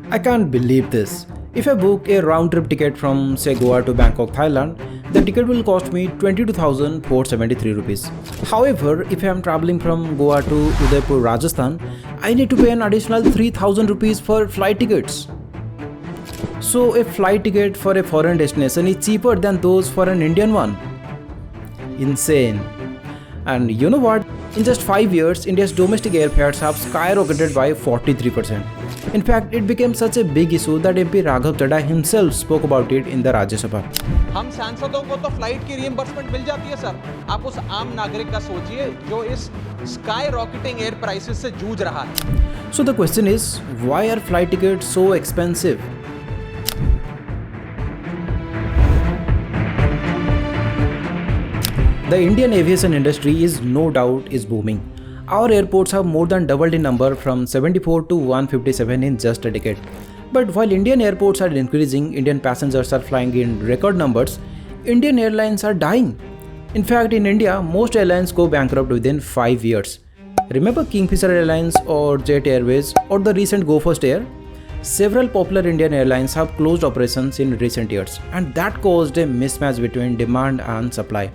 I can't believe this. If I book a round trip ticket from say Goa to Bangkok, Thailand, the ticket will cost me 22,473 rupees. However, if I am traveling from Goa to Udaipur, Rajasthan, I need to pay an additional 3,000 rupees for flight tickets. So a flight ticket for a foreign destination is cheaper than those for an Indian one. Insane. And you know what? In just 5 years, India's domestic airfares have skyrocketed by 43%. In fact, it became such a big issue that MP Raghav Chadha himself spoke about it in the Rajya Sabha. हम सांसदों को तो flight की reimbursement मिल जाती है sir. आप उस आम नागरिक का सोचिए जो इस स्काई रॉकेटिंग एयर प्राइसेस से जूझ रहा है। So the question is, why are flight tickets so expensive? The Indian aviation industry is no doubt is booming. Our airports have more than doubled in number from 74 to 157 in just a decade. But while Indian airports are increasing, Indian passengers are flying in record numbers, Indian airlines are dying. In fact, in India, most airlines go bankrupt within 5 years. Remember Kingfisher Airlines or Jet Airways or the recent Go First Air? Several popular Indian airlines have closed operations in recent years, and that caused a mismatch between demand and supply.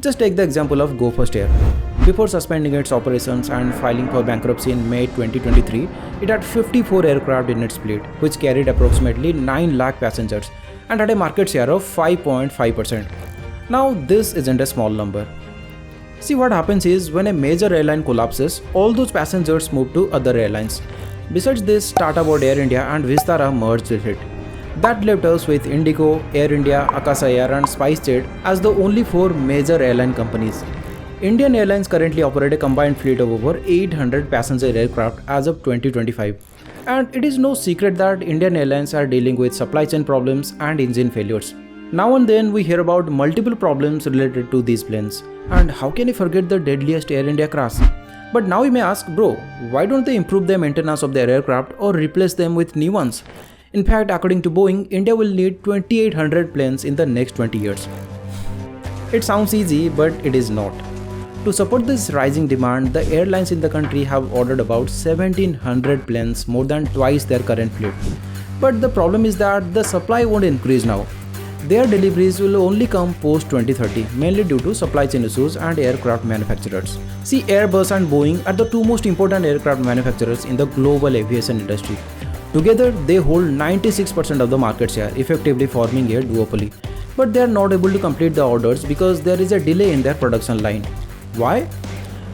Just take the example of Go First Air. Before suspending its operations and filing for bankruptcy in May 2023, it had 54 aircraft in its fleet, which carried approximately 9 lakh passengers and had a market share of 5.5%. Now, this isn't a small number. See, what happens is when a major airline collapses, all those passengers move to other airlines. Besides this, Tata bought Air India and Vistara merged with it. That left us with Indigo, Air India, Akasa Air and SpiceJet as the only 4 major airline companies. Indian Airlines currently operate a combined fleet of over 800 passenger aircraft as of 2025. And it is no secret that Indian Airlines are dealing with supply chain problems and engine failures. Now and then we hear about multiple problems related to these planes. And how can you forget the deadliest Air India crash? But now you may ask, bro, why don't they improve the maintenance of their aircraft or replace them with new ones? In fact, according to Boeing, India will need 2800 planes in the next 20 years. It sounds easy, but it is not. To support this rising demand, the airlines in the country have ordered about 1700 planes, more than twice their current fleet. But the problem is that the supply won't increase now. Their deliveries will only come post 2030, mainly due to supply chain issues and aircraft manufacturers. See, Airbus and Boeing are the 2 most important aircraft manufacturers in the global aviation industry. Together, they hold 96% of the market share, effectively forming a duopoly. But they are not able to complete the orders because there is a delay in their production line. Why?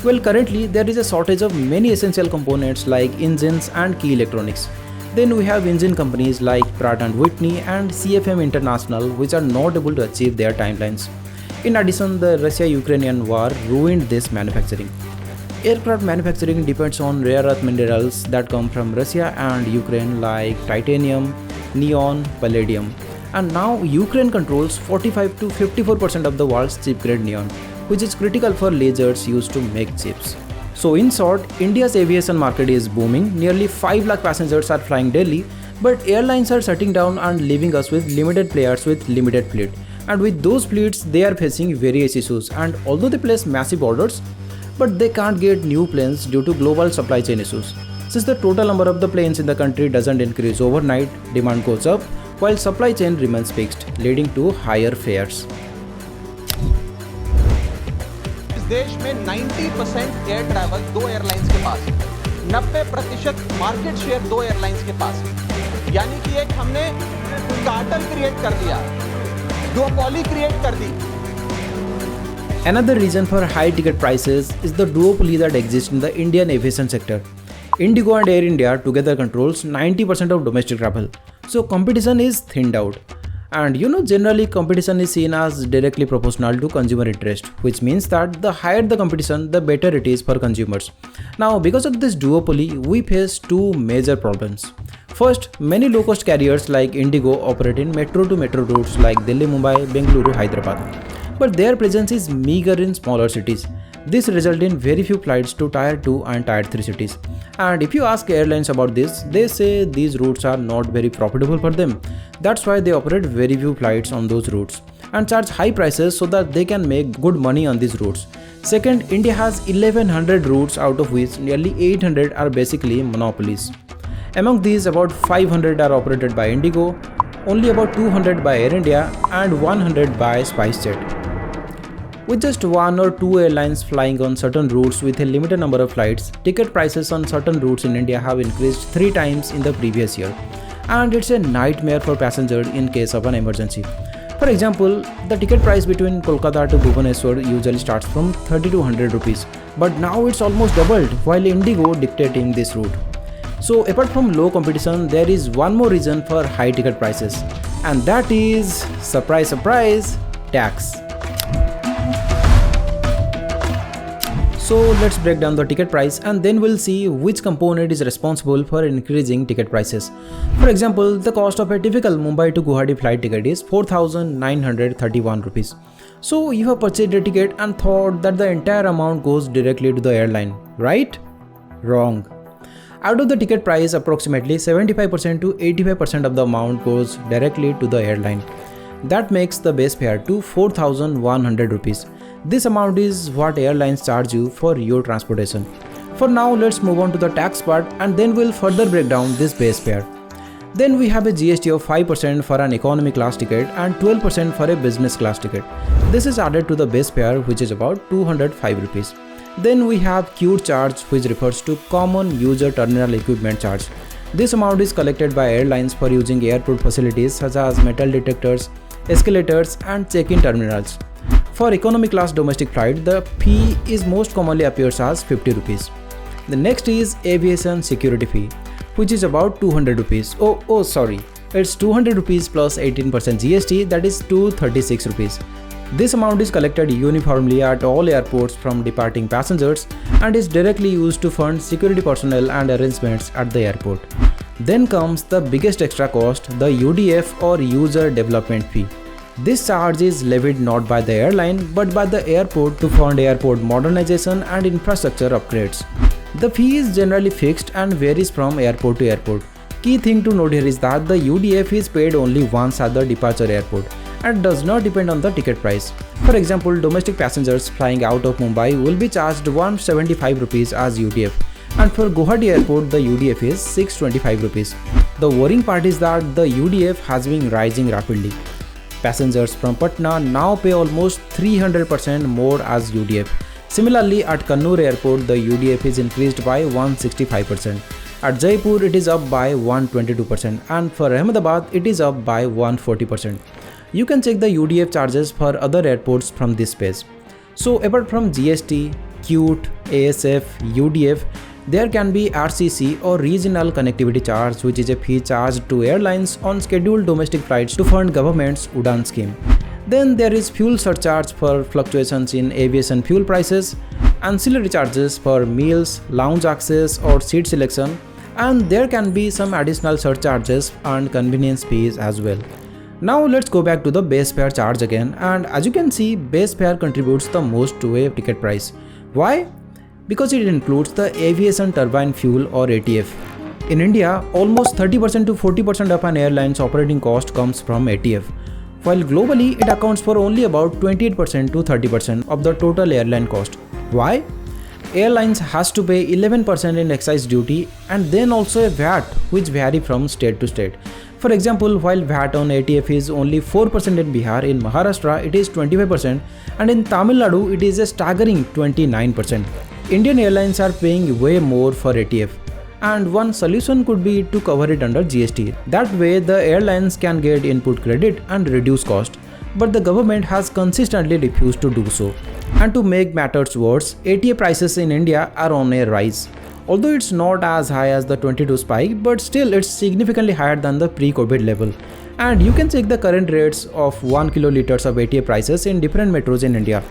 Well, currently there is a shortage of many essential components like engines and key electronics. Then we have engine companies like Pratt & Whitney and CFM International which are not able to achieve their timelines. In addition, the Russia-Ukrainian war ruined this manufacturing. Aircraft manufacturing depends on rare earth minerals that come from Russia and Ukraine like titanium, neon, palladium. And now Ukraine controls 45 to 54% of the world's chip grade neon, which is critical for lasers used to make chips. So in short, India's aviation market is booming. Nearly 5 lakh passengers are flying daily, but airlines are shutting down and leaving us with limited players with limited fleet. And with those fleets, they are facing various issues. And although they place massive orders, but they can't get new planes due to global supply chain issues. Since the total number of the planes in the country doesn't increase overnight, demand goes up, while supply chain remains fixed, leading to higher fares. इस देश में 90% air travel 2 airlines के पास, 90% market share 2 airlines के पास। यानी कि एक हमने cartel create कर दिया, दुओपोली क्रिएट कर दी। Another reason for high ticket prices is the duopoly that exists in the Indian aviation sector. Indigo and Air India together controls 90% of domestic travel. So competition is thinned out. And generally competition is seen as directly proportional to consumer interest, which means that the higher the competition, the better it is for consumers. Now, because of this duopoly, we face 2 major problems. First, many low-cost carriers like Indigo operate in metro-to-metro routes like Delhi, Mumbai, Bengaluru, Hyderabad. But their presence is meager in smaller cities. This results in very few flights to Tier 2 and Tier 3 cities. And if you ask airlines about this, they say these routes are not very profitable for them. That's why they operate very few flights on those routes and charge high prices so that they can make good money on these routes. Second, India has 1100 routes, out of which nearly 800 are basically monopolies. Among these, about 500 are operated by Indigo, only about 200 by Air India and 100 by SpiceJet. With just one or two airlines flying on certain routes with a limited number of flights, ticket prices on certain routes in India have increased 3 times in the previous year. And it's a nightmare for passengers in case of an emergency. For example, the ticket price between Kolkata to Bhubaneswar usually starts from 30 to 100 rupees, but now it's almost doubled while Indigo dictating this route. So apart from low competition, there is one more reason for high ticket prices, and that is, surprise surprise, tax. So let's break down the ticket price and then we'll see which component is responsible for increasing ticket prices. For example, the cost of a typical Mumbai to Guwahati flight ticket is 4,931 rupees. So you have purchased a ticket and thought that the entire amount goes directly to the airline, right? Wrong. Out of the ticket price, approximately 75% to 85% of the amount goes directly to the airline. That makes the base fare to 4,100 rupees. This amount is what airlines charge you for your transportation. For now, let's move on to the tax part and then we'll further break down this base fare. Then we have a GST of 5% for an economy class ticket and 12% for a business class ticket. This is added to the base fare, which is about 205 rupees. Then we have QT charge, which refers to Common User Terminal Equipment charge. This amount is collected by airlines for using airport facilities such as metal detectors, escalators and check-in terminals. For economy class domestic flight, the fee is most commonly appears as 50 rupees. The next is aviation security fee, which is about 200 rupees. Sorry, it's 200 rupees plus 18% GST, that is 236 rupees. This amount is collected uniformly at all airports from departing passengers and is directly used to fund security personnel and arrangements at the airport. Then comes the biggest extra cost, the UDF or User Development Fee. This charge is levied not by the airline but by the airport to fund airport modernization and infrastructure upgrades. The fee is generally fixed and varies from airport to airport. Key thing to note here is that the UDF is paid only once at the departure airport and does not depend on the ticket price. For example, domestic passengers flying out of Mumbai will be charged 175 rupees as UDF, and for Guwahati airport the UDF is 625 rupees. The worrying part is that the UDF has been rising rapidly. Passengers from Patna now pay almost 300% more as UDF. Similarly, at Kannur airport the UDF is increased by 165%. At Jaipur it is up by 122% and for Ahmedabad it is up by 140%. You can check the UDF charges for other airports from this page. So apart from GST, QT, ASF, UDF, there can be RCC or Regional Connectivity Charge, which is a fee charged to airlines on scheduled domestic flights to fund government's UDAN scheme. Then there is fuel surcharge for fluctuations in aviation fuel prices, ancillary charges for meals, lounge access or seat selection, and there can be some additional surcharges and convenience fees as well. Now let's go back to the base fare charge again, and as you can see, base fare contributes the most to a ticket price. Why? Because it includes the aviation turbine fuel or ATF. In India, almost 30% to 40% of an airline's operating cost comes from ATF, while globally it accounts for only about 28% to 30% of the total airline cost. Why? Airlines has to pay 11% in excise duty and then also a VAT, which vary from state to state. For example, while VAT on ATF is only 4% in Bihar, in Maharashtra it is 25% and in Tamil Nadu it is a staggering 29%. Indian airlines are paying way more for ATF, and one solution could be to cover it under GST. That way the airlines can get input credit and reduce cost, but the government has consistently refused to do so. And to make matters worse, ATF prices in India are on a rise. Although it's not as high as the 22 spike, but still it's significantly higher than the pre-COVID level. And you can check the current rates of 1 kiloliters of ATF prices in different metros in India.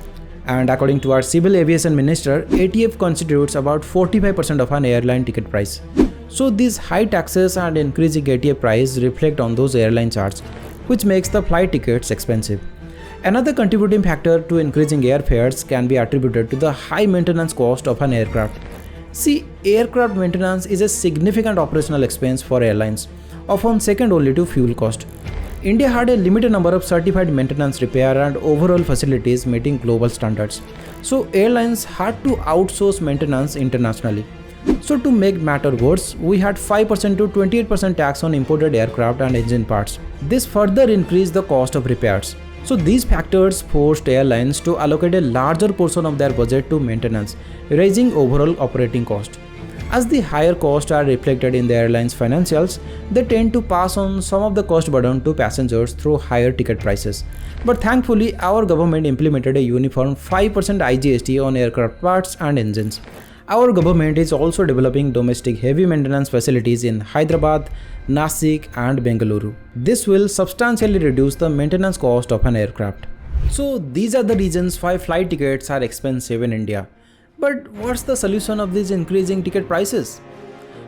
And according to our Civil Aviation Minister, ATF constitutes about 45% of an airline ticket price. So these high taxes and increasing ATF price reflect on those airline charges, which makes the flight tickets expensive. Another contributing factor to increasing airfares can be attributed to the high maintenance cost of an aircraft. See, aircraft maintenance is a significant operational expense for airlines, often second only to fuel cost. India had a limited number of certified maintenance repair and overall facilities meeting global standards. So airlines had to outsource maintenance internationally. So to make matter worse, we had 5% to 28% tax on imported aircraft and engine parts. This further increased the cost of repairs. So these factors forced airlines to allocate a larger portion of their budget to maintenance, raising overall operating cost. As the higher costs are reflected in the airline's financials, they tend to pass on some of the cost burden to passengers through higher ticket prices. But thankfully, our government implemented a uniform 5% IGST on aircraft parts and engines. Our government is also developing domestic heavy maintenance facilities in Hyderabad, Nasik and Bengaluru. This will substantially reduce the maintenance cost of an aircraft. So these are the reasons why flight tickets are expensive in India. But what's the solution of these increasing ticket prices?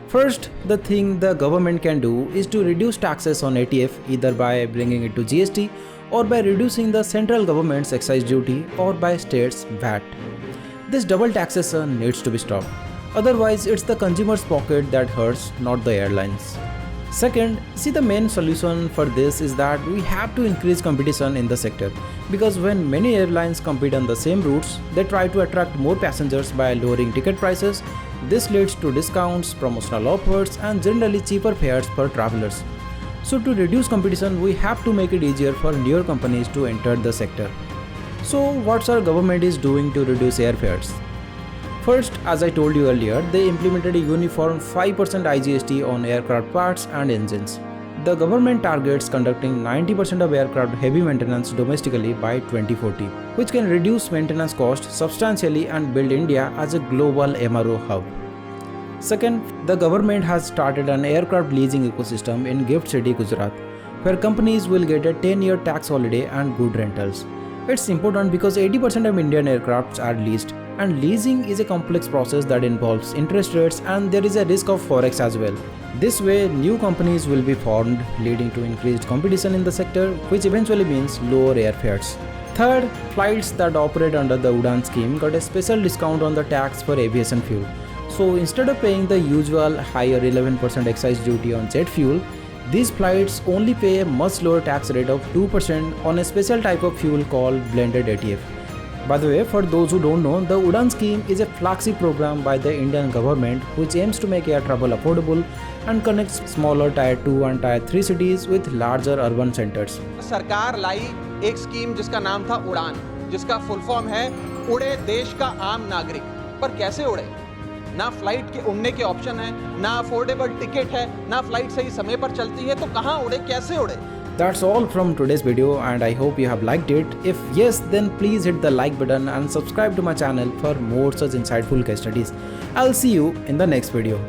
First, the thing the government can do is to reduce taxes on ATF either by bringing it to GST or by reducing the central government's excise duty or by states' VAT. This double taxation needs to be stopped. Otherwise, it's the consumer's pocket that hurts, not the airlines. Second, the main solution for this is that we have to increase competition in the sector, because when many airlines compete on the same routes, they try to attract more passengers by lowering ticket prices. This leads to discounts, promotional offers and generally cheaper fares for travelers. So to reduce competition, we have to make it easier for newer companies to enter the sector. So what's our government is doing to reduce airfares? First, as I told you earlier, they implemented a uniform 5% IGST on aircraft parts and engines. The government targets conducting 90% of aircraft heavy maintenance domestically by 2040, which can reduce maintenance costs substantially and build India as a global MRO hub. Second, the government has started an aircraft leasing ecosystem in Gift City, Gujarat, where companies will get a 10-year tax holiday and good rentals. It's important because 80% of Indian aircrafts are leased, and leasing is a complex process that involves interest rates and there is a risk of forex as well. This way, new companies will be formed, leading to increased competition in the sector, which eventually means lower airfares. Third, flights that operate under the UDAN scheme got a special discount on the tax for aviation fuel. So instead of paying the usual higher 11% excise duty on jet fuel, these flights only pay a much lower tax rate of 2% on a special type of fuel called blended ATF. By the way, for those who don't know, the UDAN scheme is a flagship program by the Indian government which aims to make air travel affordable and connects smaller tier 2 and tier 3 cities with larger urban centers. सरकार लाई एक scheme जिसका नाम था उड़ान, जिसका full form है उड़े देश का आम नागरिक। पर कैसे उड़े? ना फ्लाइट के उड़ने के ऑप्शन है, ना अफोर्डेबल टिकट है, ना फ्लाइट सही समय पर चलती है, तो कहां उड़े, कैसे उड़े? That's all from today's video and I hope you have liked it. If yes, then please hit the like button and subscribe to my channel for more such insightful case studies. I'll see you in the next video.